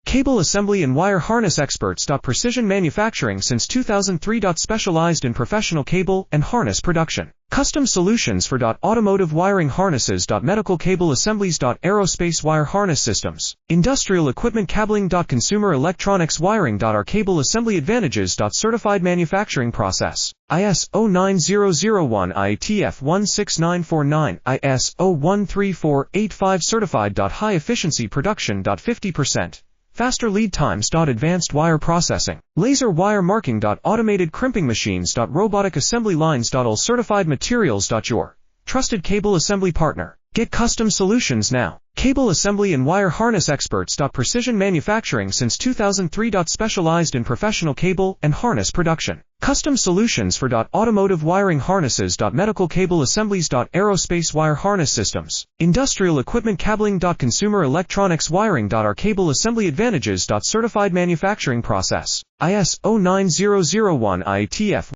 Cable assembly and wire harness experts. Precision manufacturing since 2003. Specialized in professional cable and harness production. Custom solutions for automotive wiring harnesses. Medical cable assemblies. Aerospace wire harness systems. Industrial equipment cabling. Consumer electronics wiring. Our cable assembly advantages. Certified manufacturing process. ISO 9001 IATF 16949 ISO 13485 certified. High efficiency production. 50%. Faster lead times. Advanced wire processing. Laser wire marking. Automated crimping machines. Robotic assembly lines. All certified materials. Your trusted cable assembly partner. Get custom solutions now. Cable assembly and wire harness experts. Precision manufacturing since 2003. Specialized in professional cable and harness production. Custom solutions for automotive wiring harnesses. Medical cable assemblies. Aerospace wire harness systems. Industrial equipment cabling. Consumer electronics wiring. Our cable assembly advantages. Certified manufacturing process. ISO 9001 IATF